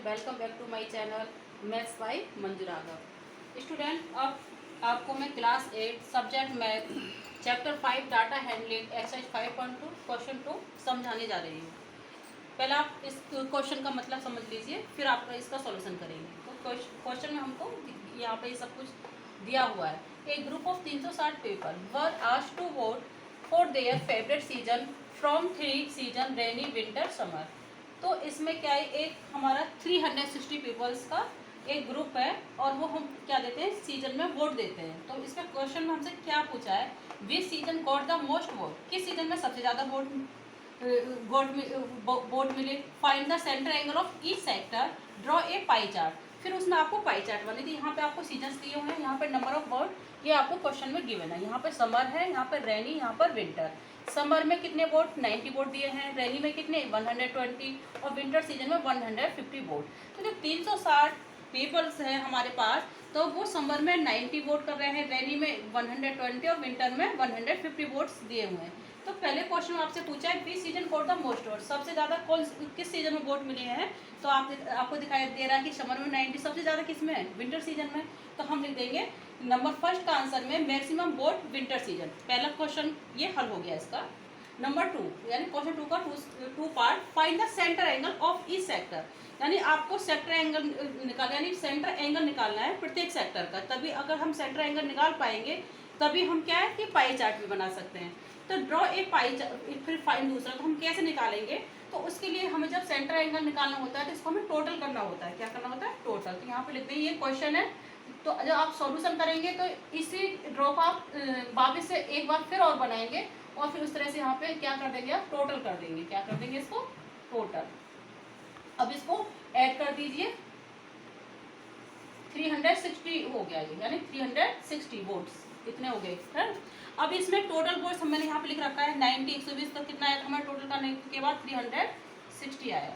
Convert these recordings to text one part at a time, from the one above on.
Welcome back to my channel maths by Manju Raghav. Student, अब आपको मैं class 8 subject math chapter 5 data handling exercise 5.2 question 2 समझाने जा रही हूँ। पहले आप इस क्वेश्चन का मतलब समझ लीजिए, फिर आप इसका सॉल्यूशन करेंगे। तो क्वेश्चन में हमको यहाँ पे सब कुछ दिया हुआ है। A group of 360 people were asked to vote for their favourite season from 3 season rainy winter summer. तो इसमें क्या है, एक हमारा 360 पीपल्स का एक ग्रुप है और वो हम क्या देते हैं, सीजन में वोट देते हैं। तो इसमें क्वेश्चन में हमसे क्या पूछा है, विच season got the most vote, किस सीजन में सबसे ज़्यादा वोट मिले। Find the centre angle of each sector, draw a pie chart. फिर उसमें आपको पाई चार्ट बनी थी। यहाँ पे आपको सीजन्स दिए हुए हैं, यहाँ पे नंबर ऑफ वोट ये आपको क्वेश्चन में गिवन है। यहाँ पे समर है, यहाँ पर रेनी, यहाँ पर विंटर। समर में कितने वोट, 90 वोट दिए हैं। रेनी में कितने, 120। और विंटर सीजन में 150 वोट। तो जो 360 पीपल्स हैं हमारे पास, तो वो समर में 90 वोट कर रहे हैं, रेनी में 120 और विंटर में 150 वोट्स दिए हुए हैं। तो पहले क्वेश्चन में आपसे पूछा है विच season got the most vote, सबसे ज़्यादा किस सीजन में वोट मिले हैं। तो आपको दिखाई दे रहा है कि समर में 90, सबसे ज़्यादा किस में है, विंटर सीजन में। तो हम लिख देंगे नंबर फर्स्ट का आंसर में मैक्सिमम वोट विंटर सीजन। पहला क्वेश्चन ये हल हो गया इसका। नंबर 2 यानी क्वेश्चन 2 का two part, find the centre angle of each sector. यानी आपको सेक्टर एंगल निकालना, यानी सेंटर एंगल निकालना है प्रत्येक सेक्टर का। तभी अगर हम सेंटर एंगल निकाल पाएंगे तभी हम क्या है कि पाई चार्ट भी बना सकते हैं। तो ड्रॉ ए पाई चार्ट, फिर फाइंड दूसरा, तो हम कैसे निकालेंगे। तो उसके लिए हमें जब सेंटर एंगल निकालना होता है तो इसको हमें टोटल करना होता है। क्या करना होता है, टोटल। तो यहाँ पे लिखते हैं ये क्वेश्चन है। तो जब आप सॉल्यूशन करेंगे तो इसी ड्रॉ को आप वापस से एक बार फिर और बनाएंगे और फिर उस तरह से यहाँ पे क्या कर देंगे, आप टोटल कर देंगे। क्या कर देंगे, इसको टोटल। अब इसको ऐड कर दीजिए, 360 हो गया ये, यानी 360 वोट्स इतने हो गए है। अब इसमें टोटल वोट्स मैंने यहाँ पे लिख रखा है 90, 120 तक कितना आया हमारा टोटल करने के बाद 360 आया।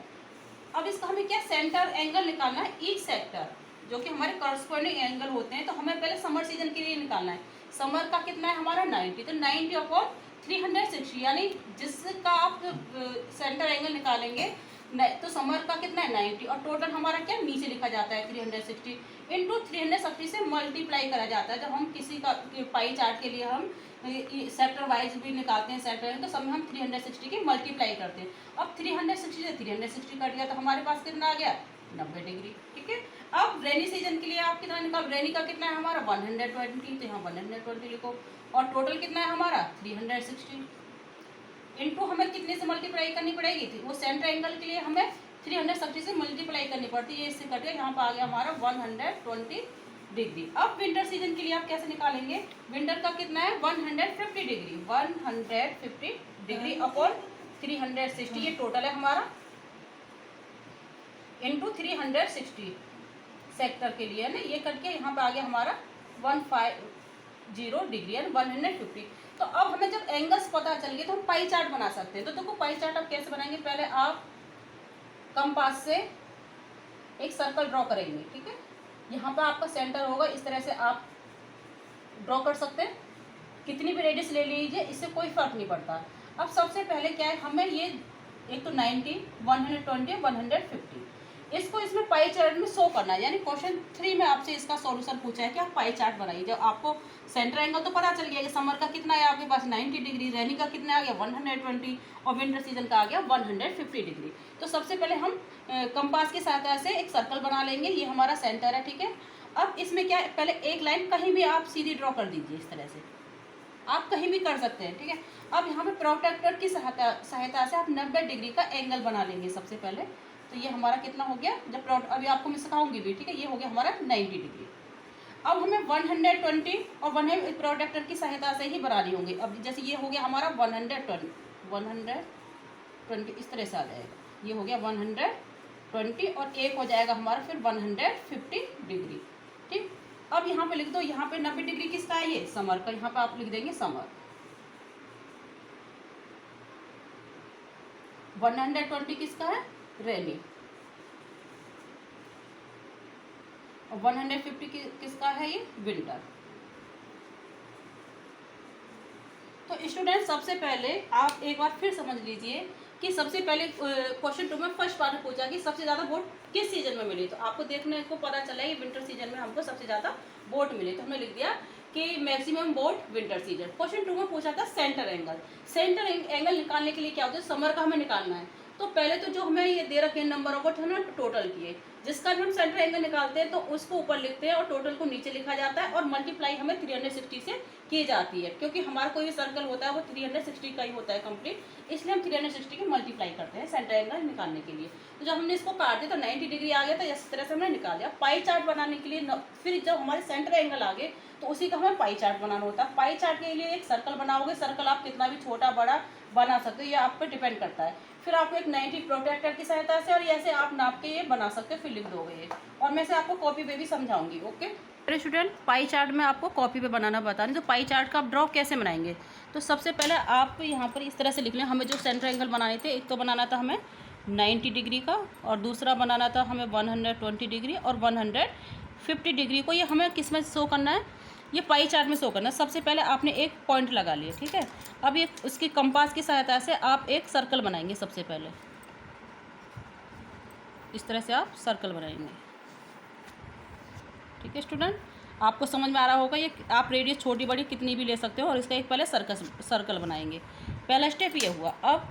अब इसका हमें क्या सेंटर एंगल निकालना है ईच सेक्टर, जो कि हमारे करस्पॉन्डिंग एंगल होते हैं। तो हमें पहले समर सीजन के लिए निकालना है। समर का कितना है हमारा 90, तो 90 अपॉन 360, यानी जिसका आप सेंटर एंगल निकालेंगे तो समर का कितना है 90 और टोटल हमारा क्या नीचे लिखा जाता है 360 इंटू 360 से मल्टीप्लाई करा जाता है। जब हम किसी का पाई चार्ट के लिए हम सेक्टर वाइज भी निकालते हैं सेक्टर, तो सब में हम 360 की मल्टीप्लाई करते हैं। अब 360 से 360 कट गया तो हमारे पास कितना आ गया, 90 डिग्री। ठीक है। अब रेनी सीजन के लिए आप कितना निकाल, रेनी का कितना है हमारा 120, तो यहाँ 120 लिखो। और टोटल कितना है हमारा 360 इंटू हमें कितने से मल्टीप्लाई करनी पड़ेगी थी, वो सेंटर एंगल के लिए हमें 360 से मल्टीप्लाई करनी पड़ती है। ये इससे कट गया, यहाँ पर आ गया हमारा 120 डिग्री। अब विंटर सीजन के लिए आप कैसे निकालेंगे, विंटर का कितना है 150 डिग्री, 150 डिग्री अपॉन 360, ये टोटल है हमारा, इंटू 360 सेक्टर के लिए ना, ये कट के यहाँ पे आ गया हमारा 150 डिग्री यानी 150। तो अब हमें जब एंगल्स पता चल गए तो हम पाई चार्ट बना सकते हैं। तो देखो पाई चार्ट आप कैसे बनाएंगे, पहले आप कंपास से एक सर्कल ड्रॉ करेंगे। ठीक है, यहाँ पर आपका सेंटर होगा, इस तरह से आप ड्रॉ कर सकते हैं। कितनी भी रेडियस ले लीजिए, इससे कोई फर्क नहीं पड़ता। अब सबसे पहले क्या है, हमें ये एक तो 90, 120, 150 इसको इसमें पाई चार्ट में शो करना है। यानी क्वेश्चन 3 में आपसे इसका सॉल्यूशन पूछा है कि आप पाई चार्ट बनाइए। जब आपको सेंटर एंगल तो पता चल गया कि समर का कितना है आपके पास 90 डिग्री, रेनी का कितना आ गया 120 और विंटर सीजन का आ गया 150 डिग्री। तो सबसे पहले हम कंपास की सहायता से एक सर्कल बना लेंगे, ये हमारा सेंटर है। ठीक है। अब इसमें क्या है, पहले एक लाइन कहीं भी आप सीधी ड्रॉ कर दीजिए, इस तरह से आप कहीं भी कर सकते हैं। ठीक है। अब यहाँ पे प्रोट्रैक्टर की सहायता से आप 90 डिग्री का एंगल बना लेंगे सबसे पहले। तो ये हमारा कितना हो गया, जब अभी आपको मैं सिखाऊंगी भी। ठीक है, ये हो गया हमारा 90 डिग्री। अब हमें 120 और 100 प्रोट्रैक्टर की सहायता से ही बनानी होंगी। अब जैसे ये हो गया हमारा 120 इस तरह से आ जाएगा, ये हो गया 120 और एक हो जाएगा हमारा फिर 150 डिग्री। ठीक। अब यहाँ पे लिख दो, यहाँ पे 90 डिग्री किसका है, ये समर का, यहाँ पे आप लिख देंगे समर। 120 किसका है, रेनी। और 150 किसका है, ये विंटर। तो स्टूडेंट सबसे पहले आप एक बार फिर समझ लीजिए कि सबसे पहले क्वेश्चन 2 में फर्स्ट पार्ट में पूछा कि सबसे ज़्यादा वोट किस सीजन में मिली, तो आपको देखने को पता चला कि विंटर सीजन में हमको सबसे ज़्यादा वोट मिले, तो हमने लिख दिया कि maximum vote winter season. Question 2 में पूछा था सेंटर एंगल। सेंटर एंगल निकालने के लिए क्या होता है, समर का हमें निकालना है, तो पहले तो जो हमें ये दे रखे हैं नंबर ऑफ वोट हमने टोटल किए, जिसका भी हम सेंटर एंगल निकालते हैं तो उसको ऊपर लिखते हैं और टोटल को नीचे लिखा जाता है और मल्टीप्लाई हमें 360 से की जाती है, क्योंकि हमारा कोई भी सर्कल होता है वो 360 का ही होता है कंप्लीट, इसलिए हम 360 की मल्टीप्लाई करते हैं सेंटर एंगल निकालने के लिए। तो जब हमने इसको काट दिया तो 90 डिग्री आ गया, तो इस तरह से हमने निकाल दिया। पाई चार्ट बनाने के लिए फिर जब हमारे सेंटर एंगल आ गए तो उसी का हमें पाई चार्ट बनाना होता है। पाई चार्ट के लिए एक सर्कल बनाओगे, सर्कल आप कितना भी छोटा बड़ा बना सकते हो, ये आप पे डिपेंड करता है। फिर आपको एक 90 प्रोट्रैक्टर की सहायता से और ऐसे आप नाप के ये बना सकते हो, फिर लिख दोगे ये, और मैं से आपको कॉपी पे भी समझाऊंगी। ओके मेरे स्टूडेंट, पाई चार्ट में आपको कॉपी पे बनाना बता रही हूँ। तो पाई चार्ट का आप ड्रॉ कैसे बनाएंगे, तो सबसे पहले आप यहाँ पर इस तरह से लिख लें। हमें जो सेंटर एंगल बनाने थे, एक तो बनाना था हमें 90 डिग्री का और दूसरा बनाना था हमें 120 डिग्री और 150 डिग्री को। ये हमें किस में शो करना है, ये पाई चार्ट में शो करना है। सबसे पहले आपने एक पॉइंट लगा लिया, ठीक है। अब ये उसकी कंपास की सहायता से आप एक सर्कल बनाएंगे। सबसे पहले इस तरह से आप सर्कल बनाएंगे, ठीक है स्टूडेंट। आपको समझ में आ रहा होगा, ये आप रेडियस छोटी बड़ी कितनी भी ले सकते हो और इसका एक पहले सर्कल बनाएंगे। पहला स्टेप ये हुआ। अब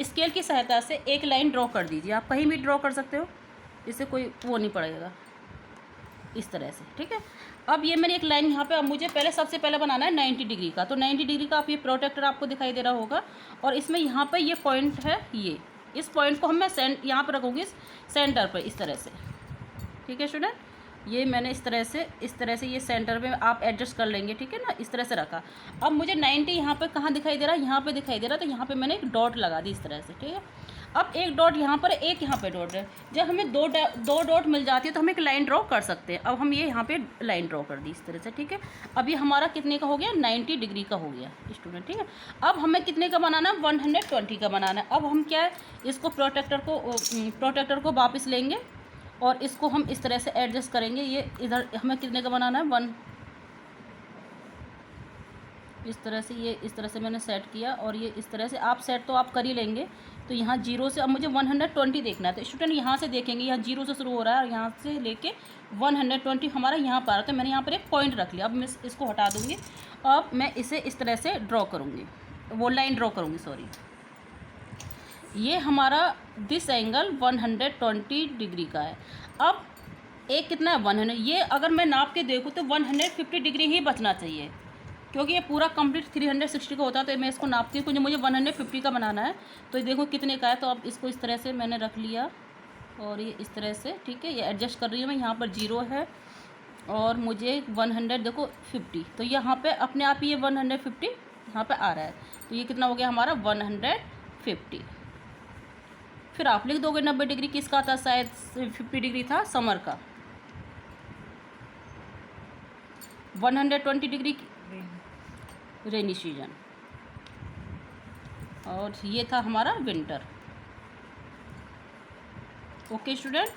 स्केल की सहायता से एक लाइन ड्रॉ कर दीजिए। आप कहीं भी ड्रॉ कर सकते हो, इससे कोई वो नहीं पड़ेगा, इस तरह से, ठीक है। अब ये मैंने एक लाइन यहाँ पे, अब मुझे पहले सबसे पहले बनाना है 90 डिग्री का। तो 90 डिग्री का आप ये प्रोटेक्टर आपको दिखाई दे रहा होगा और इसमें यहाँ पे ये पॉइंट है, ये इस पॉइंट को हम मैं यहाँ पर रखूँगी सेंटर पर, इस तरह से, ठीक है स्टूडेंट। ये मैंने इस तरह से ये सेंटर पे आप एडजस्ट कर लेंगे, ठीक है ना, इस तरह से रखा। अब मुझे 90 यहाँ पे कहाँ दिखाई दे रहा है, यहाँ पे दिखाई दे रहा है, तो यहाँ पे मैंने एक डॉट लगा दी इस तरह से, ठीक है। अब एक डॉट यहाँ पर, एक यहाँ पे डॉट है। जब हमें दो डॉट मिल जाती है तो हम एक लाइन ड्रॉ कर सकते हैं। अब हम ये यहाँ पे लाइन ड्रॉ कर दी इस तरह से, ठीक है। अब ये हमारा कितने का हो गया, 90 डिग्री का हो गया स्टूडेंट, ठीक है। अब हमें कितने का बनाना है, 120 का बनाना है। अब हम क्या है, इसको प्रोटेक्टर को वापस लेंगे और इसको हम इस तरह से एडजस्ट करेंगे। ये इधर हमें कितने का बनाना है, 1, इस तरह से, ये इस तरह से मैंने सेट किया और ये इस तरह से आप सेट तो आप कर ही लेंगे। तो यहाँ 0 से अब मुझे 120 देखना है। तो स्टूडेंट यहाँ से देखेंगे, यहाँ 0 से शुरू हो रहा है और यहाँ से लेके 120 हमारा यहाँ पर आ रहा है। तो मैंने यहाँ पर एक पॉइंट रख लिया। अब मैं इसको हटा दूँगी। अब मैं इसे इस तरह से ड्रॉ करूँगी, वो लाइन ड्रॉ करूँगी, सॉरी। ये हमारा दिस एंगल 120 डिग्री का है। अब एक कितना है, 100। ये अगर मैं नाप के देखूँ तो 150 डिग्री ही बचना चाहिए, क्योंकि ये पूरा कंप्लीट 360 का होता है। तो मैं इसको नापती हूँ, क्योंकि मुझे 150 का बनाना है। तो देखो कितने का है। तो अब इसको इस तरह से मैंने रख लिया और ये इस तरह से, ठीक है। ये एडजस्ट कर रही हूँ मैं, यहाँ पर 0 है और मुझे 100 देखो 50, तो यहाँ पे अपने आप ही ये 150 यहाँ पे आ रहा है। तो ये कितना हो गया हमारा, 150। फिर आप लिख दोगे 90 डिग्री किसका था, शायद 50 डिग्री था समर का, 120 डिग्री रेनी सीजन, और ये था हमारा विंटर। Okay student.